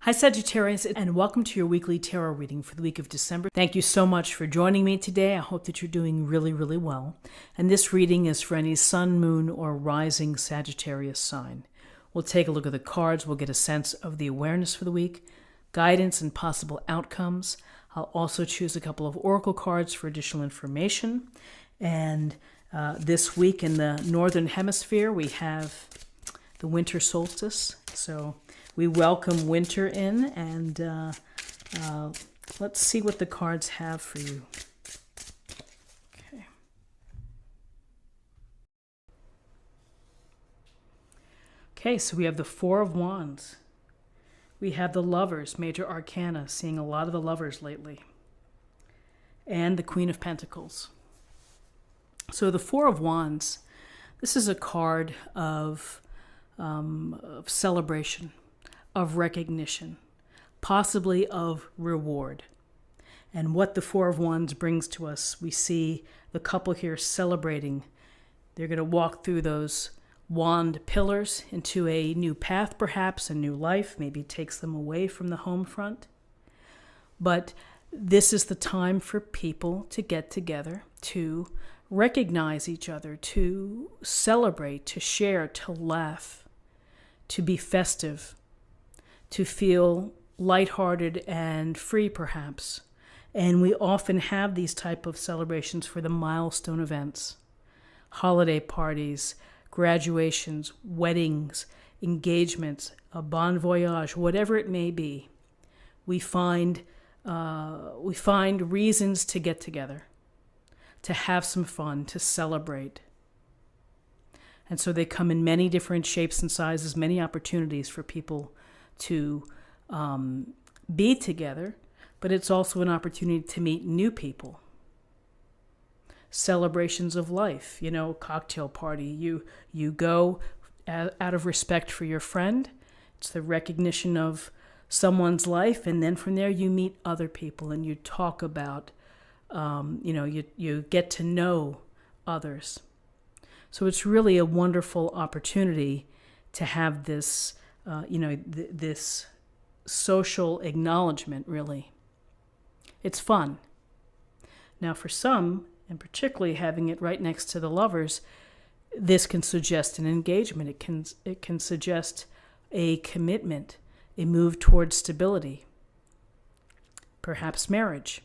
Hi Sagittarius, and welcome to your weekly tarot reading for the week of December. Thank you so much for joining me today. I hope that you're doing really well. And this reading is for any sun, moon, or rising Sagittarius sign. We'll take a look at the cards. We'll get a sense of the awareness for the week, guidance and possible outcomes. I'll also choose a couple of oracle cards for additional information. And this week in the Northern Hemisphere, we have the winter solstice. So we welcome winter in, and let's see what the cards have for you. Okay, so we have the Four of Wands. We have the Lovers, major arcana, seeing a lot of the Lovers lately. And the Queen of Pentacles. So the Four of Wands, this is a card of celebration, of recognition, possibly of reward. And what the Four of Wands brings to us, we see the couple here celebrating. They're going to walk through those wand pillars into a new path, perhaps, a new life. Maybe it takes them away from the home front. But this is the time for people to get together, to recognize each other, to celebrate, to share, to laugh, to be festive, to feel lighthearted and free, perhaps. And we often have these type of celebrations for the milestone events, holiday parties, graduations, weddings, engagements, a bon voyage, whatever it may be. We find reasons to get together, to have some fun, to celebrate. And so they come in many different shapes and sizes, many opportunities for people to be together, but it's also an opportunity to meet new people. Celebrations of life, cocktail party. You go out of respect for your friend. It's the recognition of someone's life, and then from there you meet other people and you talk about, you get to know others. So it's really a wonderful opportunity to have this, this social acknowledgement, really. It's fun. Now for some, and particularly having it right next to the Lovers, this can suggest an engagement. It can suggest a commitment, a move towards stability, perhaps marriage.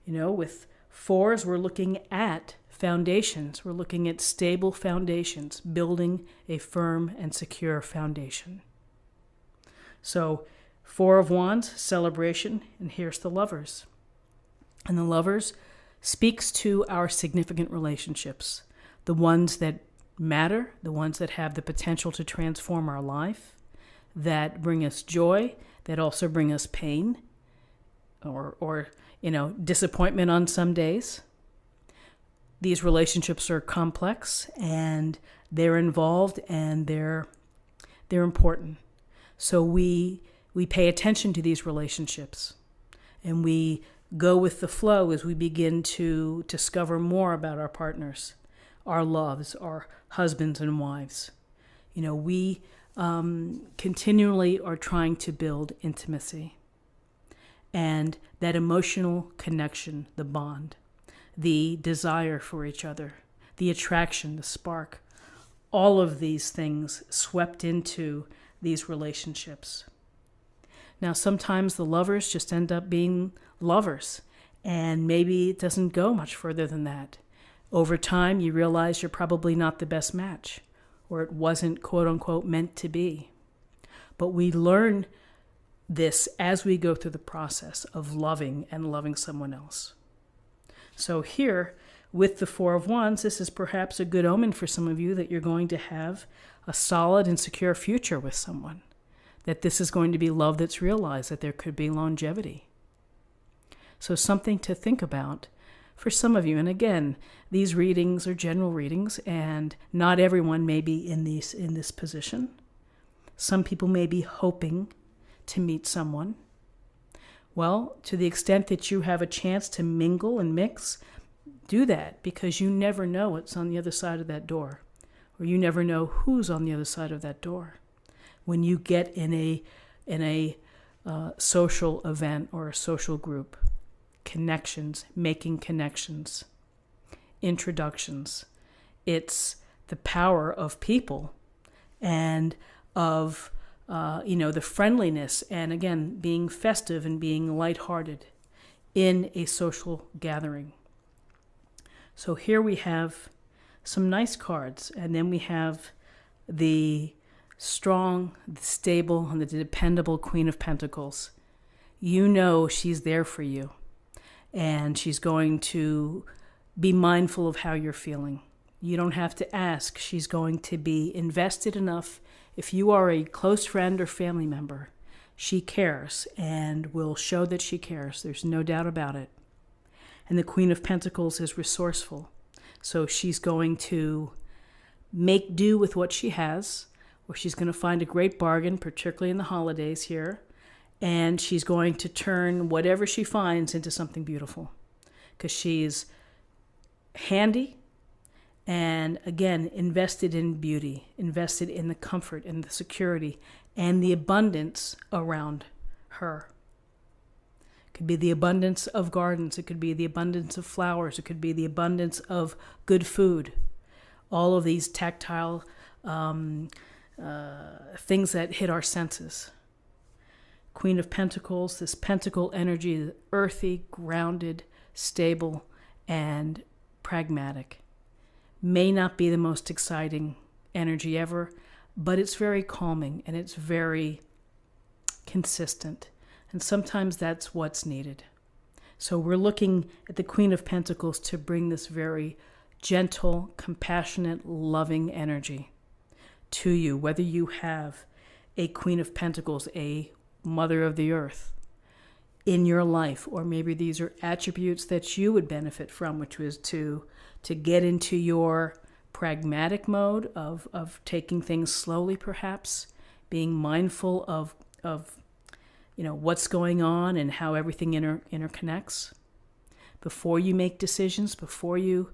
With fours, we're looking at foundations. We're looking at stable foundations, building a firm and secure foundation. So, Four of Wands, celebration, and here's the Lovers. And the Lovers speaks to our significant relationships, the ones that matter, the ones that have the potential to transform our life, that bring us joy, that also bring us pain, or disappointment on some days. These relationships are complex, and they're involved, and they're important. So we pay attention to these relationships, and we go with the flow as we begin to discover more about our partners, our loves, our husbands and wives. We continually are trying to build intimacy and that emotional connection, the bond, the desire for each other, the attraction, the spark, all of these things swept into these relationships. Now, sometimes the Lovers just end up being lovers, and maybe it doesn't go much further than that. Over time, you realize you're probably not the best match, or it wasn't, quote unquote, meant to be. But we learn this as we go through the process of loving and loving someone else. So here, with the Four of Wands, this is perhaps a good omen for some of you that you're going to have a solid and secure future with someone, that this is going to be love that's realized, that there could be longevity. So something to think about for some of you. And again, these readings are general readings, and not everyone may be in this position. Some people may be hoping to meet someone. Well, to the extent that you have a chance to mingle and mix, do that, because you never know what's on the other side of that door, or you never know who's on the other side of that door. When you get in a social event or a social group. Connections, making connections, introductions. It's the power of people and of, the friendliness and, again, being festive and being lighthearted in a social gathering. So here we have some nice cards, and then we have the strong, the stable, and the dependable Queen of Pentacles. You know she's there for you, and she's going to be mindful of how you're feeling. You don't have to ask. She's going to be invested enough. If you are a close friend or family member, she cares and will show that she cares. There's no doubt about it. And the Queen of Pentacles is resourceful. So she's going to make do with what she has, or she's going to find a great bargain, particularly in the holidays here, and she's going to turn whatever she finds into something beautiful because she's handy and, again, invested in beauty, invested in the comfort and the security and the abundance around her. It could be the abundance of gardens. It could be the abundance of flowers. It could be the abundance of good food. All of these tactile things that hit our senses. Queen of Pentacles, this pentacle energy is earthy, grounded, stable, and pragmatic. May not be the most exciting energy ever, but it's very calming and it's very consistent. And sometimes that's what's needed. So we're looking at the Queen of Pentacles to bring this very gentle, compassionate, loving energy to you, whether you have a Queen of Pentacles, a Mother of the Earth in your life, or maybe these are attributes that you would benefit from, which was to get into your pragmatic mode of taking things slowly, perhaps being mindful of what's going on and how everything interconnects. Before you make decisions, before you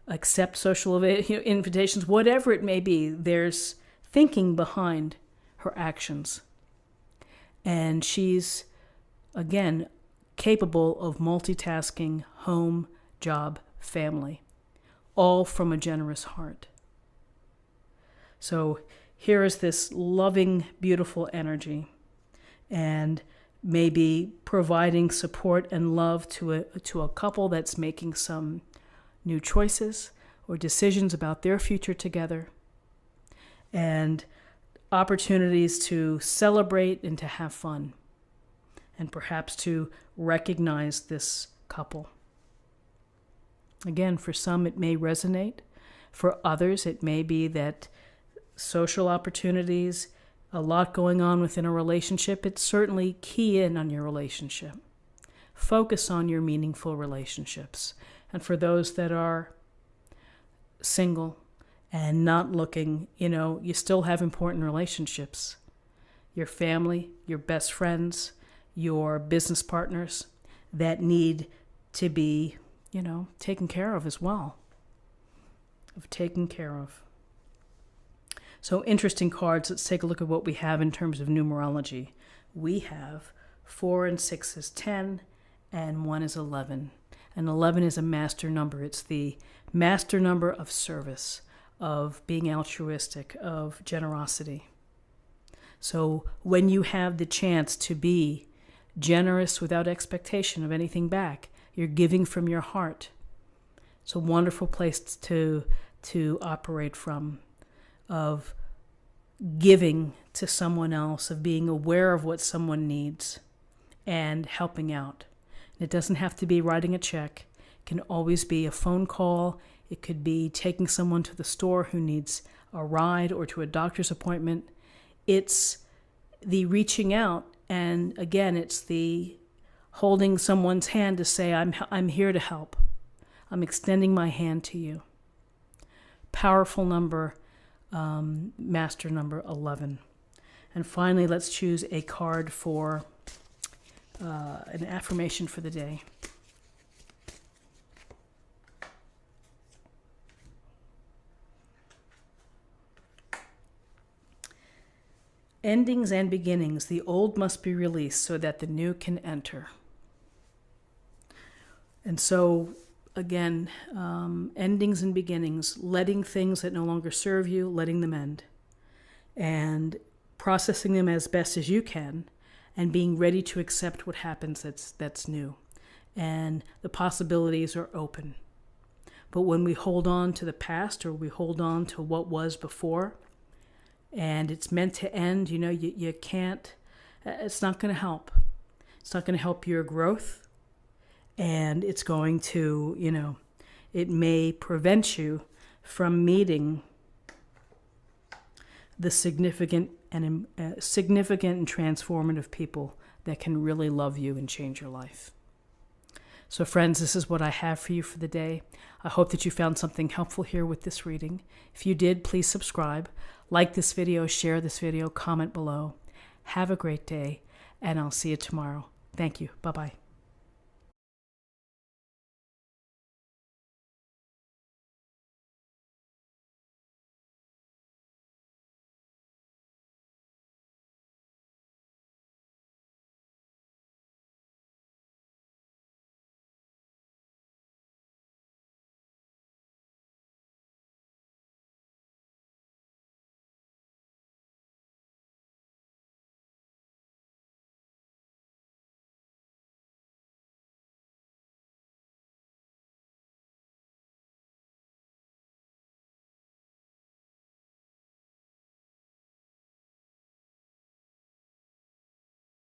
accept social invitations, whatever it may be, there's thinking behind her actions. And she's, again, capable of multitasking home, job, family, all from a generous heart. So here is this loving, beautiful energy, and maybe providing support and love to a couple that's making some new choices or decisions about their future together, and opportunities to celebrate and to have fun, and perhaps to recognize this couple. Again, for some it may resonate. For others it may be that social opportunities, a lot going on within a relationship, it's certainly key in on your relationship. Focus on your meaningful relationships. And for those that are single and not looking, you still have important relationships. Your family, your best friends, your business partners that need to be, taken care of as well. So interesting cards. Let's take a look at what we have in terms of numerology. We have 4 and 6 is 10, and 1 is 11. And 11 is a master number. It's the master number of service, of being altruistic, of generosity. So when you have the chance to be generous without expectation of anything back, you're giving from your heart. It's a wonderful place to operate from, of giving to someone else, of being aware of what someone needs and helping out. It doesn't have to be writing a check. It can always be a phone call. It could be taking someone to the store who needs a ride or to a doctor's appointment. It's the reaching out, and again, it's the holding someone's hand to say, I'm here to help. I'm extending my hand to you. Powerful number, master number 11. And finally, let's choose a card for an affirmation for the day. endings and beginnings. The old must be released so that the new can enter. And so, again, endings and beginnings, letting things that no longer serve you, letting them end. And processing them as best as you can, and being ready to accept what happens that's new. And the possibilities are open. But when we hold on to the past, or we hold on to what was before, and it's meant to end, you can't, it's not going to help. It's not going to help your growth. And it's going to, it may prevent you from meeting the significant and transformative people that can really love you and change your life. So friends, this is what I have for you for the day. I hope that you found something helpful here with this reading. If you did, please subscribe, like this video, share this video, comment below. Have a great day, and I'll see you tomorrow. Thank you. Bye-bye.